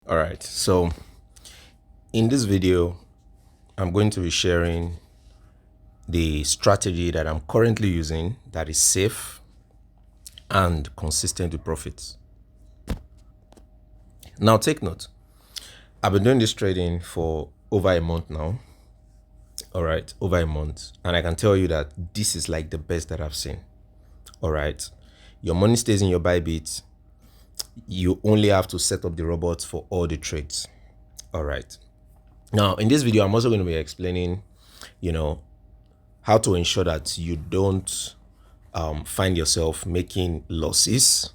All right, so in this video, I'm going to be sharing the strategy that I'm currently using that is safe and consistent with profits. Now, take note, I've been doing this trading for over a month now. All right, over a month, and I can tell you that this is like the best that I've seen. All right, your money stays in your Bybit. You only have to set up the robots for all the trades. All right. Now, in this video, I'm also going to be explaining, how to ensure that you don't find yourself making losses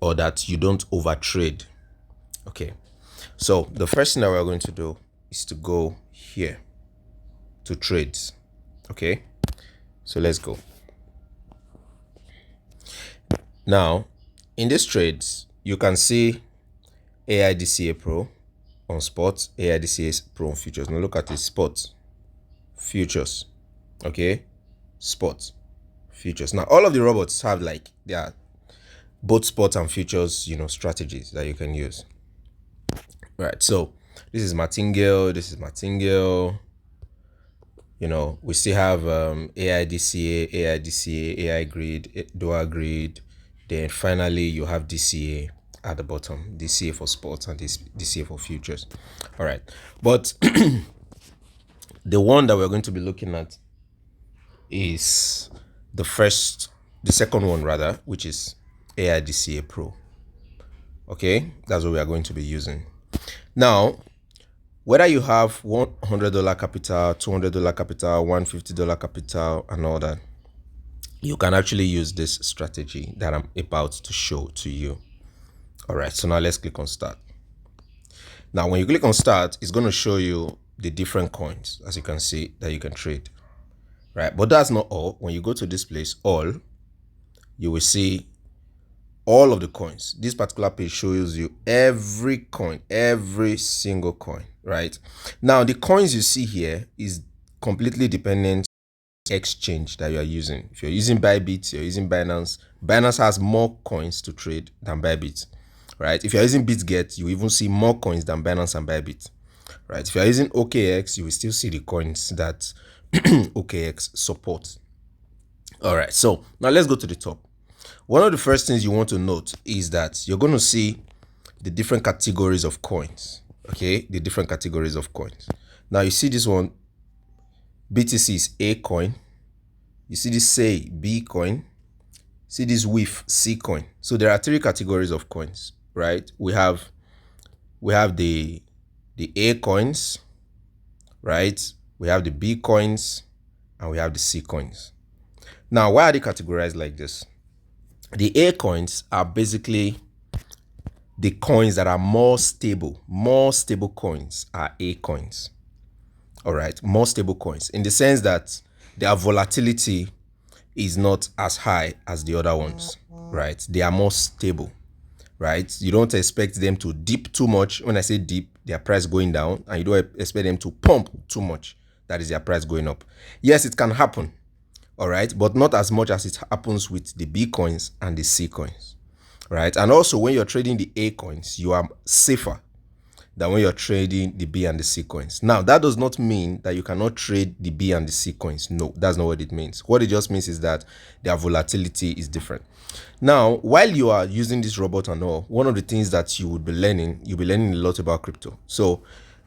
or that you don't overtrade. Okay. So the first thing that we're going to do is to go here to trades. Okay. So let's go. Now, in these trades, you can see AIDCA Pro on spot, AIDCA Pro on futures. Now look at this: spot, futures, okay, spot, futures. Now all of the robots have like their both spot and futures, strategies that you can use. Right. So this is martingale. This is martingale. We still have AIDCA, AI grid, dual grid. Then finally you have DCA at the bottom, DCA for sports and DCA for futures. All right, but the one that we're going to be looking at is the second one rather, which is AIDCA Pro. Okay, that's what we are going to be using. Now, whether you have $100 capital, $200 capital, $150 capital, and all that, you can actually use this strategy that I'm about to show to you. All right, so now let's click on start. Now, when you click on start, it's going to show you the different coins, as you can see, that you can trade. Right, but that's not all. When you go to this place, all, you will see all of the coins. This particular page shows you every coin, every single coin. Right, now the coins you see here is completely dependent on exchange that you are using. If you're using Bybit, you're using Binance. Binance has more coins to trade than Bybit. Right, if you're using BitGet, you even see more coins than Binance and Bybit. Right, if you're using OKX, you will still see the coins that OKX support. All right, so now let's go to the top. One of the first things you want to note is that you're going to see the different categories of coins. Okay, the different categories of coins. Now you see this one, BTC is A coin. You see this say B coin. See this WIF C coin. So there are three categories of coins, right? We have the A coins, right? We have the B coins, and we have the C coins. Now, why are they categorized like this? The A coins are basically the coins that are more stable. More stable coins are A coins. All right, more stable coins in the sense that their volatility is not as high as the other ones, right? They are more stable, right? You don't expect them to dip too much. When I say dip, their price going down, and you don't expect them to pump too much. That is their price going up. Yes, it can happen, all right, but not as much as it happens with the B coins and the C coins, right? And also, when you're trading the A coins, you are safer than when you're trading the B and the C coins. Now, that does not mean that you cannot trade the B and the C coins. No, that's not what it means. What it just means is that their volatility is different. Now, while you are using this robot and all, one of the things that you would be learning, you'll be learning a lot about crypto. So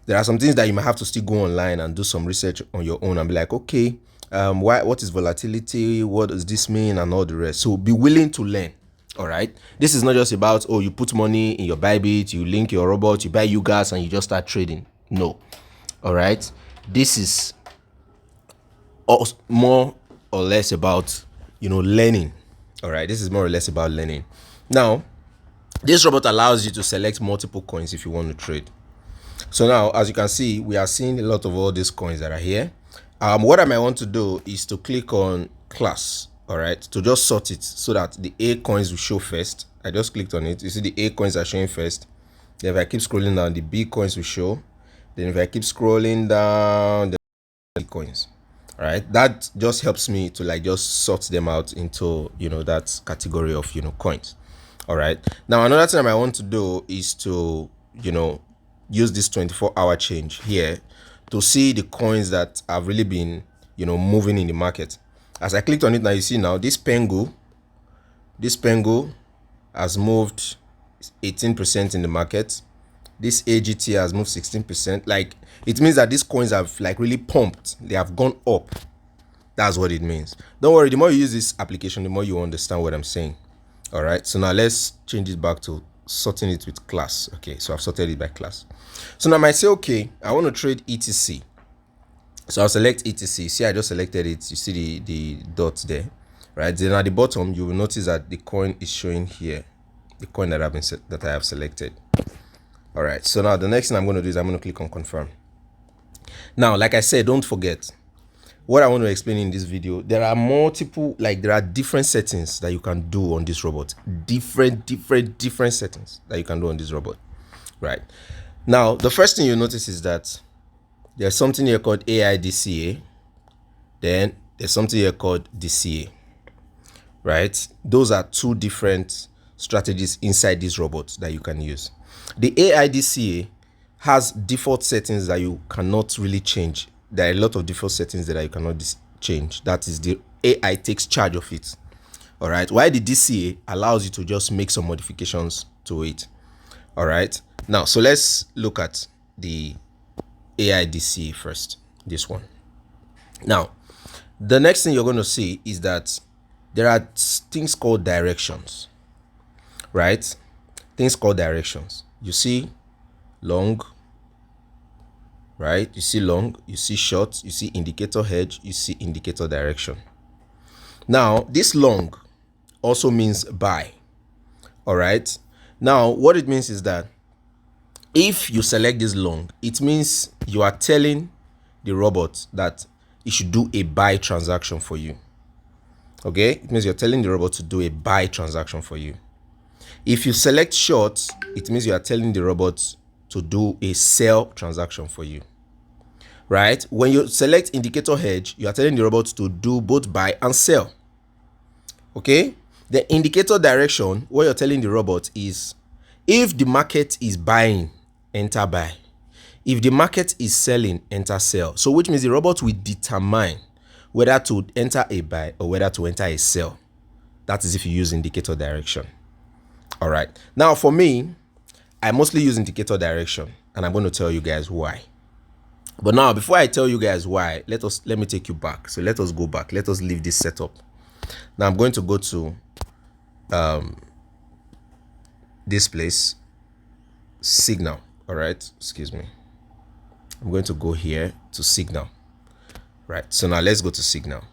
there are some things that you might have to still go online and do some research on your own and be like, okay, what is volatility? What does this mean? And all the rest. So be willing to learn. All right. This is not just about, you put money in your Bybit, you link your robot, you buy UGAS, and you just start trading. No. All right. This is more or less about, learning. All right. This is more or less about learning. Now, this robot allows you to select multiple coins if you want to trade. So now, as you can see, we are seeing a lot of all these coins that are here. What I might want to do is to click on class. All right, to just sort it so that the A coins will show first. I just clicked on it. You see the A coins are showing first. Then if I keep scrolling down, the B coins will show. Then if I keep scrolling down, the B coins. All right, that just helps me to just sort them out into that category of coins. All right. Now, another thing I want to do is to, use this 24-hour change here to see the coins that have really been, moving in the market. As I clicked on it now, you see now this Pengu has moved 18% in the market. This AGT has moved 16%. Like, it means that these coins have like really pumped. They have gone up. That's what it means. Don't worry, the more you use this application, the more you understand what I'm saying. All right, so now let's change it back to sorting it with class. Okay, so I've sorted it by class. So now I might say, okay, I want to trade ETC. So I'll select ETC. See, I just selected it. You see the dots there, right? Then at the bottom, you will notice that the coin is showing here, the coin that I have selected. All right, so now the next thing I'm going to do is I'm going to click on confirm. Now, like I said, don't forget, what I want to explain in this video, there are different settings that you can do on this robot. Different settings that you can do on this robot, right? Now, the first thing you notice is that there's something here called AIDCA. Then there's something here called DCA, right? Those are two different strategies inside this robot that you can use. The AIDCA has default settings that you cannot really change. There are a lot of default settings that you cannot change. That is, the AI takes charge of it. All right. While the DCA allows you to just make some modifications to it. All right. Now, so let's look at the AI DCA first. This one. Now, the next thing you're going to see is that there are things called directions. Right? Things called directions. You see long, right? You see long, you see short, you see indicator hedge, you see indicator direction. Now, this long also means buy. All right. Now, what it means is that if you select this long, it means you are telling the robot that it should do a buy transaction for you. Okay. It means you're telling the robot to do a buy transaction for you. If you select short, it means you are telling the robot to do a sell transaction for you. Right? When you select indicator hedge, you are telling the robot to do both buy and sell. Okay? The indicator direction, what you're telling the robot is, if the market is buying, enter buy. If the market is selling, enter sell. So which means the robot will determine whether to enter a buy or whether to enter a sell. That is if you use indicator direction. All right. Now, for me, I mostly use indicator direction, and I'm going to tell you guys why. But now, before I tell you guys why, let me take you back. So let us go back. Let us leave this setup. Now I'm going to go to this place, signal. All right. Excuse me. I'm going to go here to signal. Right. So now let's go to signal.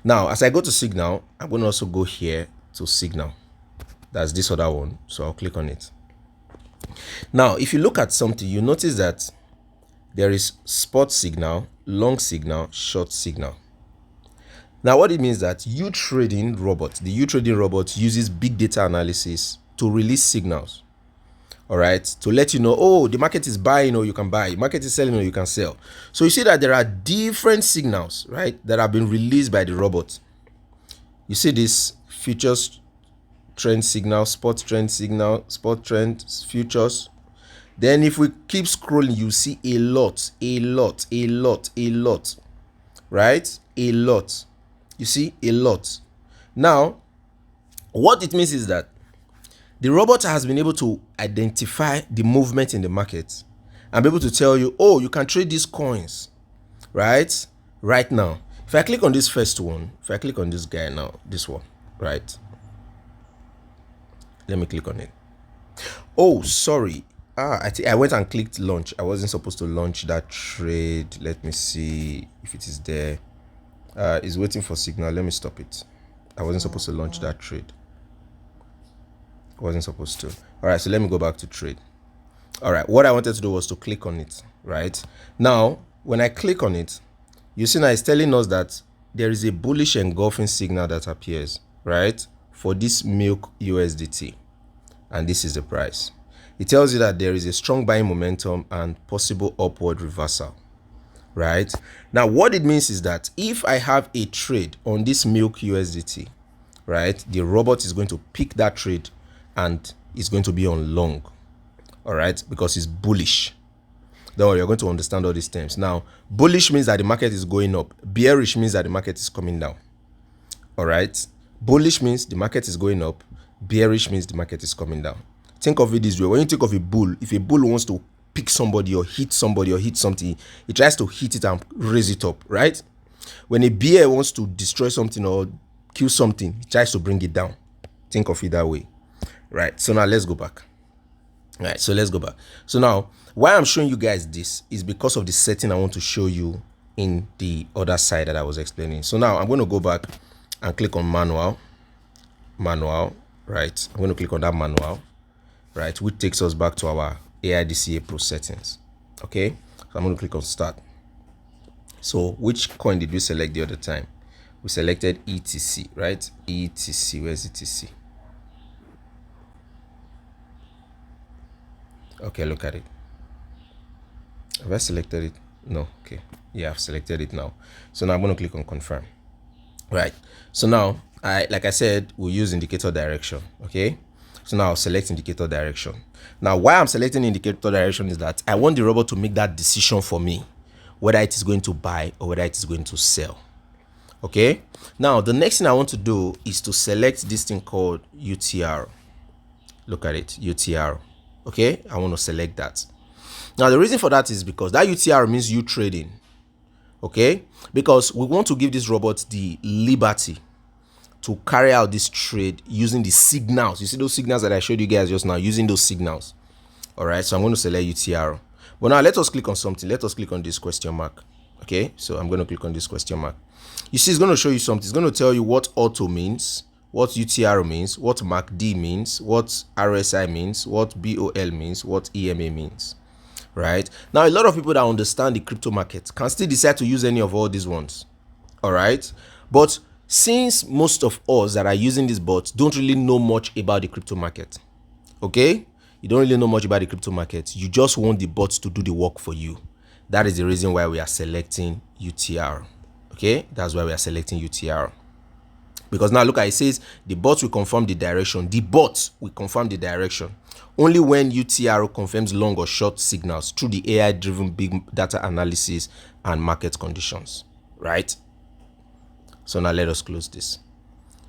Now, as I go to signal, I'm going to also go here to signal. That's this other one. So I'll click on it. Now, if you look at something, you notice that there is spot signal, long signal, short signal. Now, what it means that uTrading robot, the uTrading robot uses big data analysis to release signals. All right, to let you know, oh, the market is buying or you can buy, market is selling or you can sell. So you see that there are different signals, right, that have been released by the robot. You see this futures trend signal, spot trend signal, spot trend futures. Then if we keep scrolling, you see a lot, right? A lot. You see a lot. Now, what it means is that the robot has been able to identify the movement in the market and be able to tell you, oh, you can trade these coins, right? Right now. If I click on this first one, if I click on this guy now, this one, right? Let me click on it. Oh, sorry. I went and clicked launch. I wasn't supposed to launch that trade. Let me see if it is there. It's waiting for signal. Let me stop it. I wasn't supposed to launch that trade. I wasn't supposed to. All right, so let me go back to trade. All right, what I wanted to do was to click on it, right? Now, when I click on it, you see now it's telling us that there is a bullish engulfing signal that appears, right? For this milk USDT. And this is the price. It tells you that there is a strong buying momentum and possible upward reversal, right? Now, what it means is that if I have a trade on this milk USDT, right? The robot is going to pick that trade and it's going to be on long, all right, because it's bullish. Don't worry, you're going to understand all these terms. Now, bullish means that the market is going up. Bearish means that the market is coming down. All right. Bullish means the market is going up. Bearish means the market is coming down. Think of it this way. When you think of a bull, if a bull wants to pick somebody or hit something, he tries to hit it and raise it up, right? When a bear wants to destroy something or kill something, he tries to bring it down. Think of it that way, right? So now let's go back. All right, so let's go back. So now, why I'm showing you guys this is because of the setting I want to show you in the other side that I was explaining. So now I'm going to go back and click on manual, right? I'm going to click on that manual, right, which takes us back to our AIDCA Pro settings. Okay, so I'm going to click on start. So which coin did we select the other time? We selected ETC, right? ETC, where's ETC? Okay, look at it. Have I selected it? No. Okay, yeah, I've selected it now. So now I'm going to click on confirm. Right, so now like I said, we'll use indicator direction. Okay, so now I'll select indicator direction. Now why I'm selecting indicator direction is that I want the robot to make that decision for me, whether it is going to buy or whether it is going to sell. Okay, now the next thing I want to do is to select this thing called UTR. Look at it, UTR. Okay, I want to select that. Now the reason for that is because that UTR means uTrading. Okay, because we want to give this robot the liberty to carry out this trade using the signals. You see those signals that I showed you guys just now, using those signals. All right, so I'm going to select UTR. But now let us click on something. Let us click on this question mark. Okay, so I'm going to click on this question mark. You see, it's going to show you something. It's going to tell you what auto means, what UTR means, what MACD means, what RSI means, what BOL means, what EMA means. Right now, a lot of people that understand the crypto market can still decide to use any of all these ones. All right, but since most of us that are using these bots don't really know much about the crypto market, okay, you don't really know much about the crypto market, you just want the bots to do the work for you. That is the reason why we are selecting UTR. Okay, that's why we are selecting UTR. Because now look at it, says the bot will confirm the direction. The bot will confirm the direction only when UTR confirms long or short signals through the AI-driven big data analysis and market conditions, right? So now let us close this.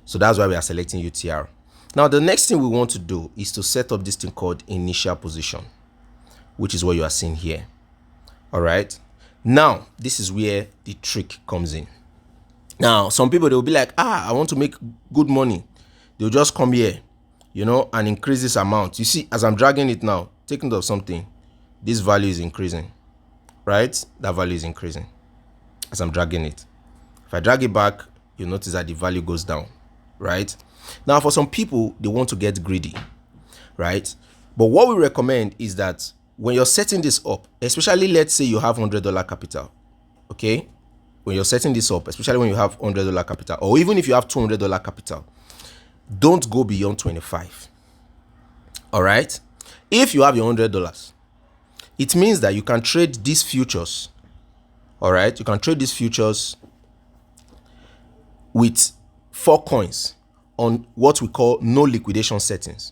So that's why we are selecting UTR. Now the next thing we want to do is to set up this thing called initial position, which is what you are seeing here. All right. Now this is where the trick comes in. Now some people, they will be like, I want to make good money. They'll just come here, you know, and increase this amount. You see, as I'm dragging it now, take note of something. This value is increasing, right? That value is increasing as I'm dragging it. If I drag it back, you'll notice that the value goes down, right? Now, for some people, they want to get greedy, right? But what we recommend is that when you're setting this up, especially let's say you have $100 capital, okay? When you're setting this up, especially when you have $100 capital, or even if you have $200 capital, don't go beyond 25. All right. If you have your $100, it means that you can trade these futures. All right. You can trade these futures with 4 coins on what we call no liquidation settings.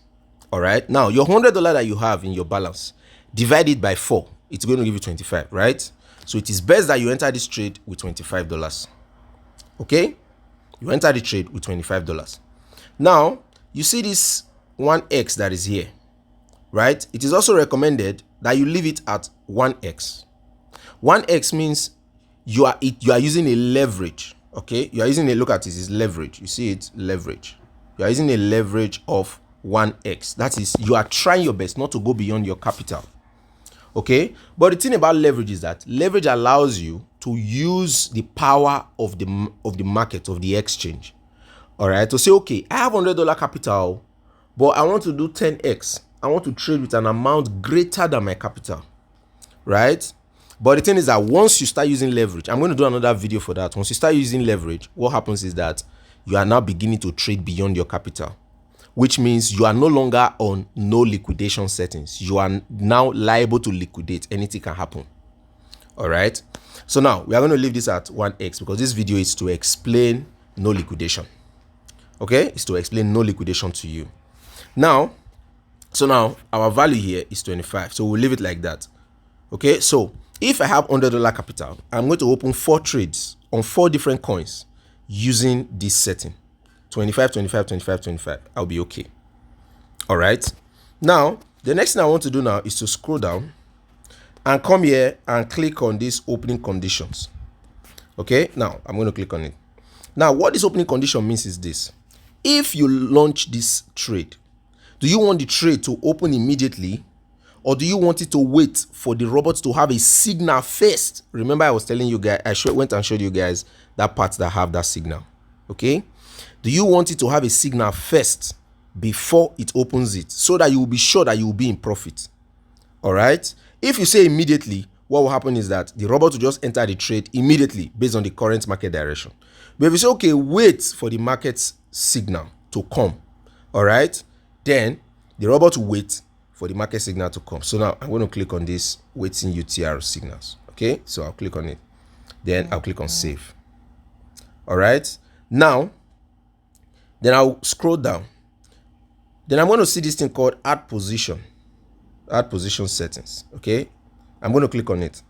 All right. Now, your $100 that you have in your balance, divide it by 4. It's going to give you 25, right? So it is best that you enter this trade with $25. Okay. You enter the trade with $25. Now, you see this 1x that is here, right? It is also recommended that you leave it at 1x. 1x means you are using a leverage, okay? You are using a, look at this, is leverage. You see it, leverage. You are using a leverage of 1x. That is, you are trying your best not to go beyond your capital, okay? But the thing about leverage is that leverage allows you to use the power of the market, of the exchange. All right, to say, okay, I have $100 capital, but I want to do 10x. I want to trade with an amount greater than my capital, right? But the thing is that once you start using leverage, I'm going to do another video for that. Once you start using leverage, what happens is that you are now beginning to trade beyond your capital, which means you are no longer on no liquidation settings. You are now liable to liquidate. Anything can happen. All right. So now we are going to leave this at 1x because this video is to explain no liquidation. Okay, is to explain no liquidation to you. Now, so now our value here is 25, so we'll leave it like that. Okay, so if I have $100 capital, I'm going to open 4 trades on 4 different coins using this setting: 25, 25, 25, 25. I'll be okay. All right, now the next thing I want to do now is to scroll down and come here and click on these opening conditions. Okay, now I'm going to click on it. Now what this opening condition means is this: if you launch this trade, do you want the trade to open immediately, or do you want it to wait for the robot to have a signal first? Remember, I was telling you guys, went and showed you guys that part that have that signal. Okay, do you want it to have a signal first before it opens it, so that you will be sure that you will be in profit? All right, if you say immediately, what will happen is that the robot will just enter the trade immediately based on the current market direction. But if you say, okay, wait for the market's signal to come, all right, then the robot will wait for the market signal to come. So now I'm going to click on this waiting UTR signals. Okay, so I'll click on it, then I'll click on save. All right, now then I'll scroll down, then I'm going to see this thing called add position settings. Okay, I'm going to click on it.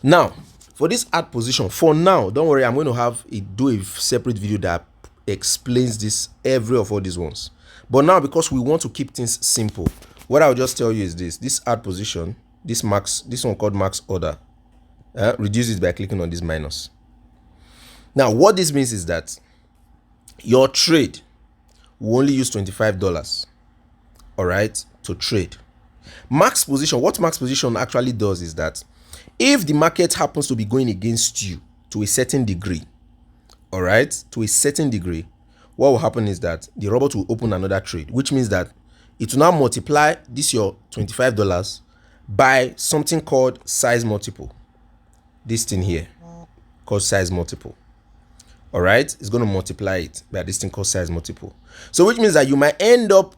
Now for this add position, for now, don't worry, I'm going to do a separate video that explains this, every of all these ones. But now, because we want to keep things simple, what I'll just tell you is this add position, this one called max order, reduce it by clicking on this minus. Now what this means is that your trade will only use $25, all right, to trade. Max position, what max position actually does is that if the market happens to be going against you to a certain degree, all right, to a certain degree, what will happen is that the robot will open another trade, which means that it will now multiply this your $25 by something called size multiple. This thing here called size multiple. All right, it's going to multiply it by this thing called size multiple. So which means that you might end up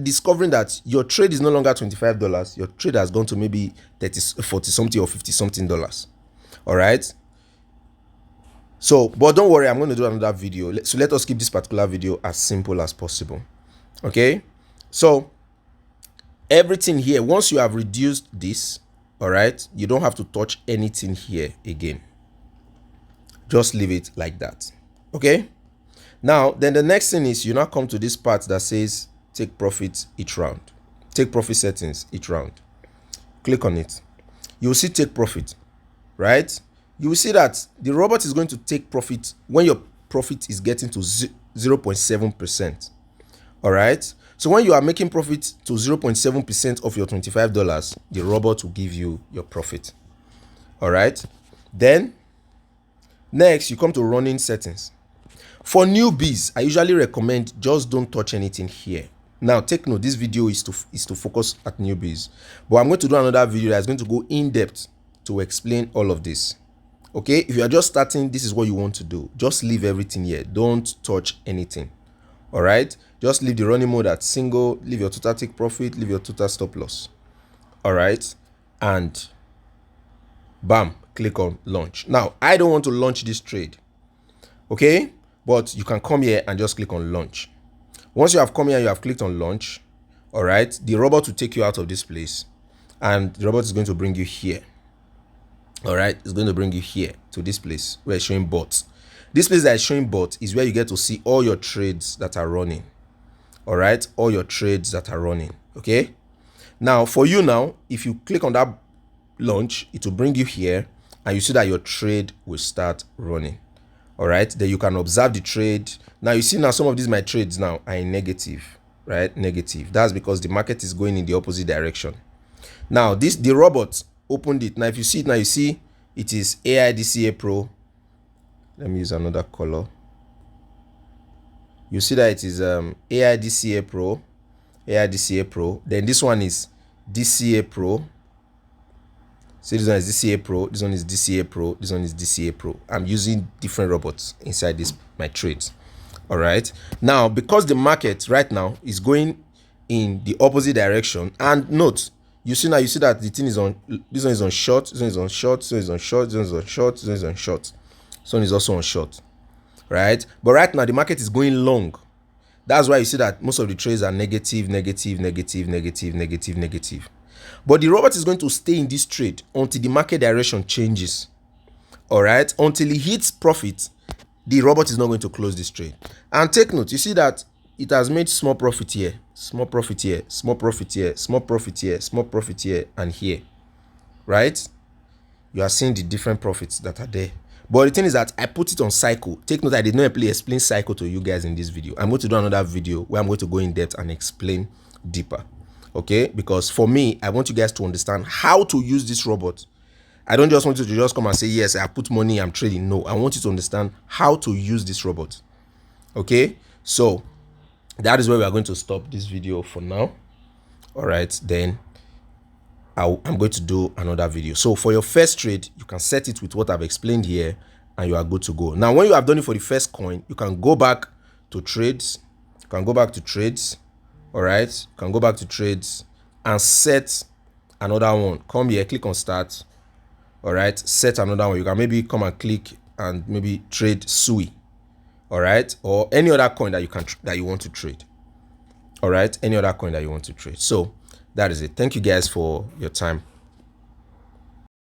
discovering that your trade is no longer $25. Your trade has gone to maybe 30, 40 something or 50 something dollars. All right. So, but don't worry, I'm going to do another video. So let us keep this particular video as simple as possible. Okay. So everything here, once you have reduced this, all right, you don't have to touch anything here again. Just leave it like that. Okay. Now, then the next thing is you now come to this part that says take profit each round. Take profit settings each round. Click on it. You will see take profit, right? You will see that the robot is going to take profit when your profit is getting to 0.7%. All right. So when you are making profit to 0.7% of your $25, the robot will give you your profit. All right. Then next, you come to running settings. For newbies, I usually recommend just don't touch anything here. Now, take note, this video is to focus at newbies, but I'm going to do another video that's going to go in depth to explain all of this. Okay, if you are just starting, this is what you want to do. Just leave everything here. Don't touch anything. All right, just leave the running mode at single, leave your total take profit, leave your total stop loss. All right, and bam, click on launch. Now, I don't want to launch this trade. Okay, but you can come here and just click on launch. Once you have come here and you have clicked on launch, all right, the robot will take you out of this place and the robot is going to bring you here. All right, it's going to bring you here to this place where it's showing bots. This place that is showing bots is where you get to see all your trades that are running. All right, all your trades that are running. Okay, now for you now, if you click on that launch, it will bring you here and you see that your trade will start running. All right, then you can observe the trade. Now you see now some of these my trades now are in negative, right? Negative. That's because the market is going in the opposite direction. Now the robot opened it. Now if you see it now, you see it is AIDCA Pro. Let me use another color. You see that it is AIDCA Pro, AIDCA Pro. Then this one is DCA Pro. So this one is DCA Pro, this one is DCA Pro, this one is DCA Pro. I'm using different robots inside this my trades. All right. Now, because the market right now is going in the opposite direction, and note, you see that the thing is on, this one is on short, this one is on short, this one is on short, this one is on short, this one is on short, this one is also on short, right? But right now the market is going long. That's why you see that most of the trades are negative, negative, negative, negative, negative, negative. But the robot is going to stay in this trade until the market direction changes. All right, until it hits profit, the robot is not going to close this trade. And take note, you see that it has made small profit here, small profit here, small profit here, small profit here, small profit here, and here, right? You are seeing the different profits that are there. But the thing is that I put it on cycle. Take note, I did not explain cycle to you guys in this video. I'm going to do another video where I'm going to go in depth and explain deeper. Okay, because for me, I want you guys to understand how to use this robot. I don't just want you to just come and say, yes, I put money, I'm trading. No, I want you to understand how to use this robot. Okay, so that is where we are going to stop this video for now. All right, then I'm going to do another video. So for your first trade, you can set it with what I've explained here and you are good to go. Now, when you have done it for the first coin, you can go back to trades. You can go back to trades. All right, you can go back to trades and set another one. Come here, click on start. All right, set another one. You can maybe come and click and maybe trade SUI. All right, or any other coin that you want to trade. All right, any other coin that you want to trade. So that is it. Thank you guys for your time.